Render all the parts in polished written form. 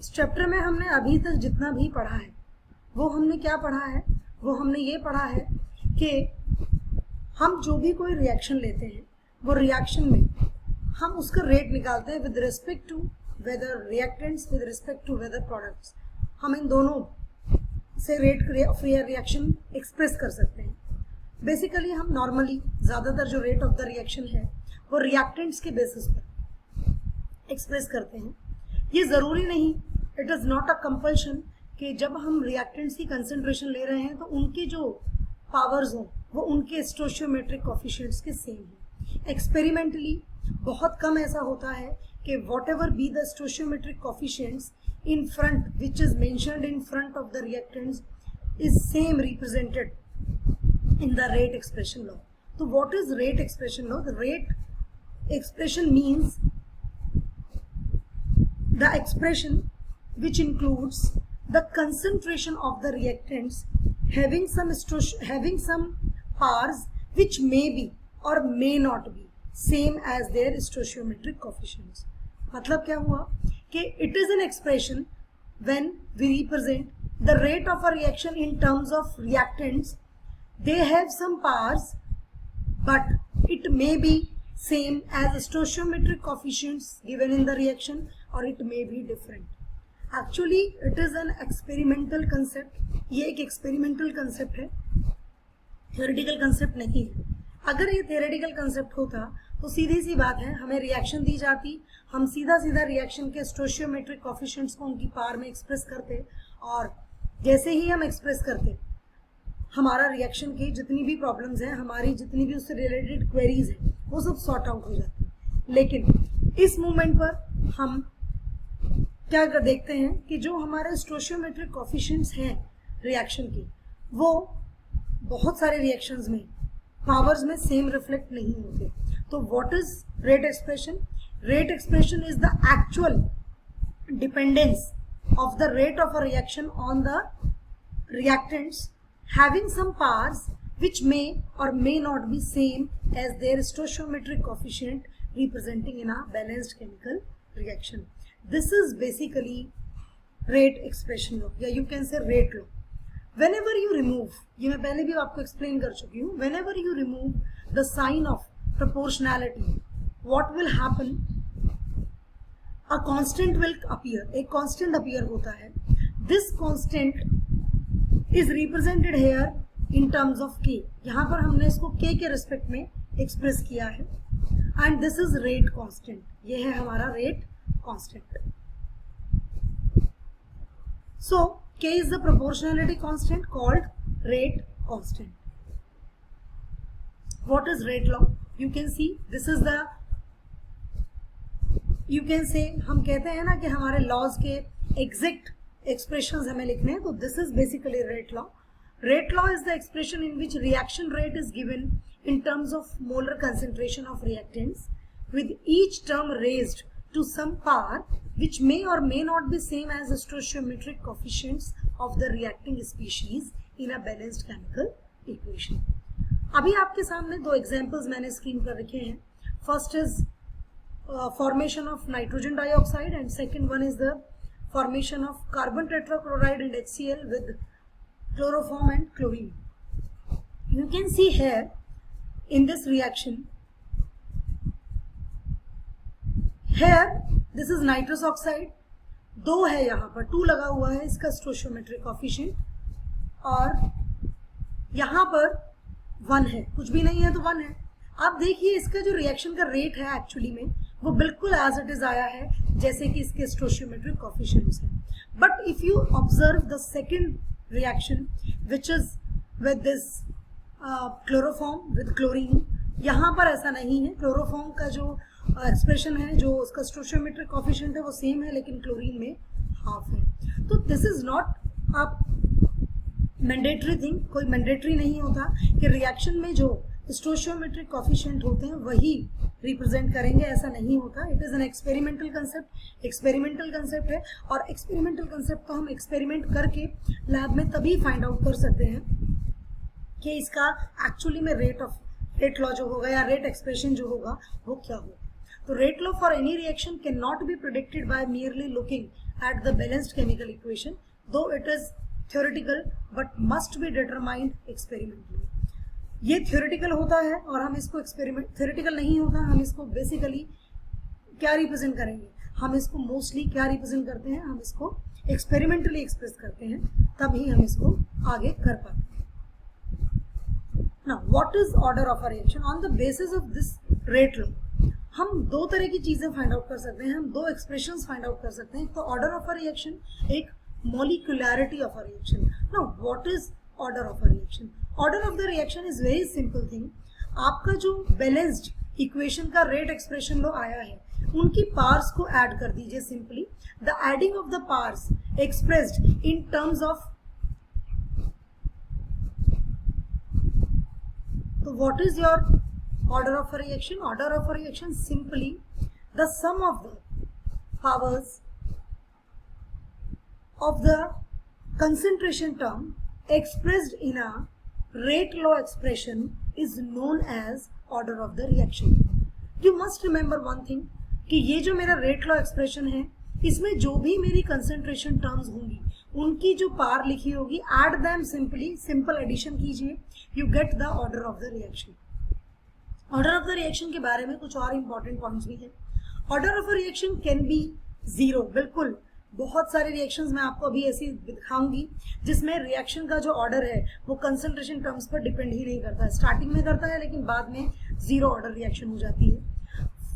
इस चैप्टर में हमने अभी तक जितना भी पढ़ा है वो हमने क्या पढ़ा है, वो हमने ये पढ़ा है कि हम जो भी कोई रिएक्शन लेते हैं वो रिएक्शन में हम उसका रेट निकालते हैं with respect to whether reactants, with respect to whether products. हम इन दोनों से रेट ऑफ रिएक्शन एक्सप्रेस कर सकते हैं। बेसिकली हम नॉर्मली ज़्यादातर जो रेट ऑफ द रिएक्शन है वो रिएक्टेंट्स के बेसिस पर एक्सप्रेस करते हैं। ये ज़रूरी नहीं, it is not a compulsion कि जब हम रिएक्टेंट्स की कंसंट्रेशन ले रहे हैं तो उनके जो पावर्स हों वो उनके स्टोशियोमेट्रिक कोफिशिएंट्स के सेम हैं। एक्सपेरिमेंटली बहुत कम ऐसा होता है कि what ever be the stoichiometric coefficients in front which is mentioned in front of the reactants is same represented in the rate expression law. So what is rate expression law? The rate expression means the expression which includes the concentration of the reactants having some powers which may be or may not be same as their stoichiometric coefficients. मतलब क्या हुआ कि it is an expression when we represent the rate of a reaction in terms of reactants. They have some powers, but it may be same as stoichiometric coefficients given in the reaction, or it may be different. Actually, it is an experimental concept. ये एक experimental concept है, theoretical concept नहीं है। अगर ये theoretical concept होता तो सीधी सी बात है, हमें रिएक्शन दी जाती, हम सीधा सीधा रिएक्शन के स्टोशियोमेट्रिक कोफिशिएंट्स को उनकी पावर में एक्सप्रेस करते और जैसे ही हम एक्सप्रेस करते हमारा रिएक्शन की जितनी भी प्रॉब्लम्स हैं, हमारी जितनी भी उससे रिलेटेड क्वेरीज हैं वो सब सॉर्ट आउट हो जाती। लेकिन इस मोमेंट पर हम क्या देखते हैं कि जो हमारे स्टोशियोमेट्रिक कोफिशिएंट्स हैं रिएक्शन की वो बहुत सारे रिएक्शंस में पावर्स में सेम रिफ्लेक्ट नहीं होते। तो what is rate expression? Rate expression is the actual dependence of the rate of a reaction on the reactants having some powers which may or may not be same as their stoichiometric coefficient representing in a balanced chemical reaction. This is basically rate expression law, या you can say rate law. Whenever you remove, ये मैं पहले भी आपको explain कर चुकी हूँ, whenever you remove the sign of proportionality, what will happen? A constant will appear. एक constant appear होता है. This constant is represented here in terms of k. यहाँ पर हमने इसको k के respect में express किया है. And this is rate constant. ये है हमारा rate constant. So k is the proportionality constant called rate constant. What is rate law? You can see this is the, you can say, हम कहते हैं ना कि हमारे लॉज के एग्जैक्ट एक्सप्रेशंस हमें लिखने हैं, तो this is basically rate law. Rate law is the expression in which reaction rate is given in terms of molar concentration of reactants, with each term raised to some power which may or may not be same as the stoichiometric coefficients of the reacting species in a balanced chemical equation. अभी आपके सामने दो examples मैंने screen पर रखे हैं. First is formation of nitrogen dioxide and second one is the formation of carbon tetrachloride and HCl with chloroform and chlorine. You can see here in this reaction, here this is nitrous oxide, दो है यहाँ पर, 2 लगा हुआ है इसका stoichiometric coefficient, और यहाँ पर 1 है, कुछ भी नहीं है तो 1 है. आप देखिए इसका जो रिएक्शन का रेट है एक्चुअली में वो बिल्कुल एज इट इज आया है जैसे कि इसके स्टोइचियोमेट्रिक कोएफिशिएंट्स हैं. But if you observe the second reaction which is with this chloroform with chlorine, यहाँ पर ऐसा नहीं है. क्लोरोफॉर्म का जो एक्सप्रेशन है, जो उसका स्टोइचियोमेट्रिक कोएफिशिएंट है वो सेम है, लेकिन क्लोरीन में हाफ है. तो this is not a mandatory thing. कोई मैंडेटरी नहीं होता कि रिएक्शन में जो स्टोइचियोमेट्रिक कोएफिशिएंट होते हैं वही रिप्रेजेंट करेंगे, ऐसा नहीं होता. It is an experimental concept. Experimental concept है और एक्सपेरिमेंटल कंसेप्ट को हम एक्सपेरिमेंट करके लैब में तभी फाइंड आउट कर सकते हैं कि इसका एक्चुअली में रेट लॉ जो होगा या रेट एक्सप्रेशन जो होगा वो क्या होगा. तो rate law for any reaction can not be predicted by merely looking at the balanced chemical equation, though it is theoretical but must be determined experimentally. ये theoretical होता है और हम इसको experiment, theoretical नहीं होता, हम इसको basically क्या represent करेंगे, हम इसको mostly क्या represent करते हैं, हम इसको experimentally express करते हैं, तभी हम इसको आगे कर पाते हैं. Now, what is order of a reaction? On the basis of this rate law, हम दो तरह की चीजें फाइंड आउट कर सकते हैं, हम दो एक्सप्रेशंस फाइंड आउट कर सकते हैं. तो ऑर्डर ऑफ अ रिएक्शन, एक molecularity of a reaction. Now what is order of a reaction? Order of the reaction is very simple thing. आपका जो बैलेंस्ड इक्वेशन का रेट एक्सप्रेशन लो आया है, उनकी पार्स को ऐड कर दीजिए. Simply the adding of the powers expressed in terms of, तो what is your order of a reaction? Order of a reaction simply the sum of the powers of the concentration term expressed in a rate law expression is known as order of the reaction. You must remember one thing कि ये जो मेरा rate law expression है, इसमें जो भी मेरी concentration terms होंगी, उनकी जो पार लिखी होगी, add them simply, simple addition कीजिए, you get the order of the reaction. Order of the reaction के बारे में कुछ और इंपॉर्टेंट पॉइंट्स भी हैं. Order of a reaction can be zero. बिल्कुल, बहुत सारे रिएक्शंस मैं आपको अभी ऐसी दिखाऊंगी जिसमें रिएक्शन का जो ऑर्डर है वो कंसंट्रेशन टर्म्स पर डिपेंड ही नहीं करता है. स्टार्टिंग में करता है लेकिन बाद में जीरो ऑर्डर रिएक्शन हो जाती है.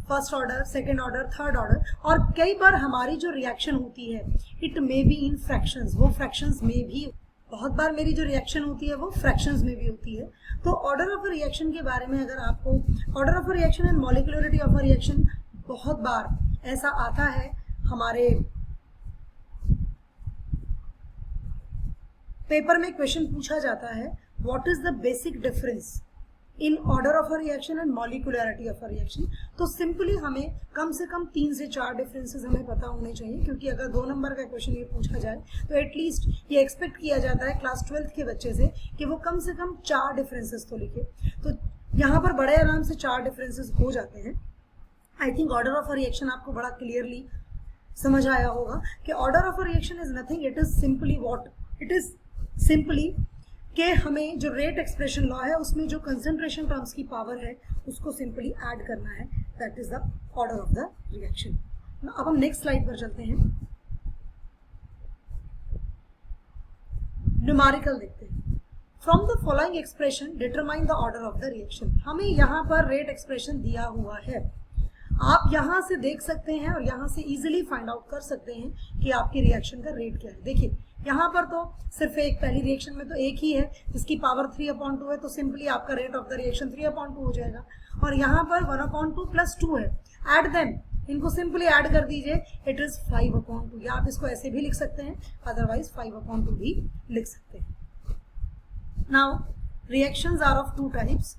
First order, second order, third order, और कई बार हमारी जो रिएक्शन होती है it may be in fractions. वो फ्रैक्शंस में भी, बहुत बार मेरी जो रिएक्शन होती है वो फ्रैक्शंस में भी होती है. तो ऑर्डर ऑफ अ रिएक्शन के बारे में अगर आपको order of a reaction and molecularity of a reaction, बहुत बार ऐसा आता है हमारे पेपर में क्वेश्चन पूछा जाता है, what is the basic difference in order of a reaction and molecularity of a reaction. तो सिंपली हमें कम से कम 3 से 4 डिफरेंसेस हमें पता होने चाहिए, क्योंकि अगर 2 नंबर का क्वेश्चन ये पूछा जाए तो एटलीस्ट ये एक्सपेक्ट किया जाता है क्लास 12th के बच्चे से कि वो कम से कम 4 डिफरेंसेस तो लिखे. तो यहाँ पर बड़े आराम से 4 डिफरेंसेस हो जाते हैं. I think order of a reaction आपको बड़ा क्लियरली समझ आया होगा कि order of a reaction is nothing, it is simply what it is simply कि हमें जो रेट एक्सप्रेशन लॉ है उसमें जो कंसंट्रेशन टर्म्स की पावर है उसको सिंपली ऐड करना है. That is the order of the reaction. अब हम नेक्स्ट स्लाइड पर चलते हैं. न्यूमेरिकल देखते हैं. From the following expression determine the order of the reaction. हमें यहाँ पर रेट एक्सप्रेशन दिया हुआ है. आप यहाँ से देख सकते हैं और यहाँ से इजीली फाइंड आउट कर सकते हैं कि आपकी रिएक्शन का रेट क्या है. देखिए यहाँ पर तो सिर्फ एक, पहली रिएक्शन में तो एक ही है जिसकी पावर 3/2 है, तो सिंपली आपका रेट ऑफ द रिएक्शन 3/2 हो जाएगा. और यहाँ पर 1/2 + 2 है. ऐड देम, इनको सिंपली ऐड कर दीजिए, इट इज 5/2. या आप इसको ऐसे भी लिख सकते हैं, अदरवाइज 5/2 भी लिख सकते हैं. Now reactions are of 2 types.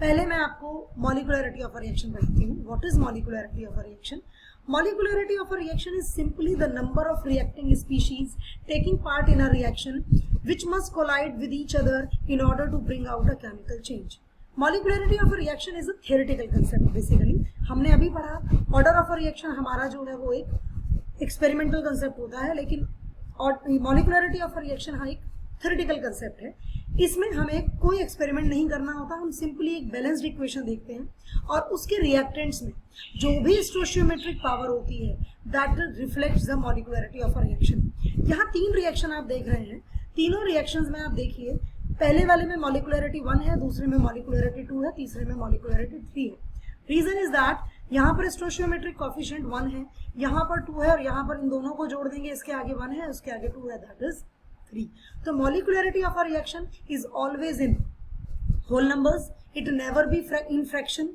पहले मैं आपको मॉलिक्यूलरिटी ऑफ अ रिएक्शन बताती हूँ. What is molecularity of a reaction? Molecularity of a reaction is simply the number of reacting species taking part in a reaction which must collide with each other in order to bring out a chemical change. Molecularity of a reaction is a theoretical concept basically. हमने अभी पढ़ा order of a reaction हमारा जो है वो एक experimental concept होता है, लेकिन molecularity of a reaction हाँ एक theoretical concept है. इसमें हमें कोई एक्सपेरिमेंट नहीं करना होता. हम सिंपली एक बैलेंस्ड इक्वेशन देखते हैं और उसके रिएक्टेंट्स में जो भी स्टोइचियोमेट्रिक पावर होती है that reflects the molecularity of a reaction. यहाँ 3 रिएक्शन आप देख रहे हैं. तीनों रिएक्शंस में आप देखिए, पहले वाले में मॉलिक्यूलरिटी 1 है, दूसरे में मॉलिक्यूलरिटी 2 है, तीसरे में मॉलिक्यूलरिटी 3 है. रीजन इज दैट यहाँ पर स्टोइचियोमेट्रिक कोएफिशिएंट 1 है, यहाँ पर 2 है, और यहाँ पर इन दोनों को जोड़ देंगे, इसके आगे 1 है, उसके आगे 2 है, that is 3. So molecularity of a reaction is always in whole numbers. It never be in fraction.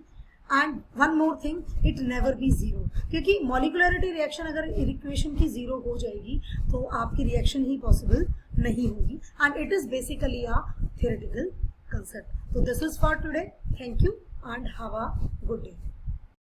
And one more thing, it never be zero. क्योंकि molecularity reaction अगर equation की zero हो जाएगी तो आपकी reaction ही possible नहीं होगी. And it is basically a theoretical concept. So this is for today. Thank you and have a good day.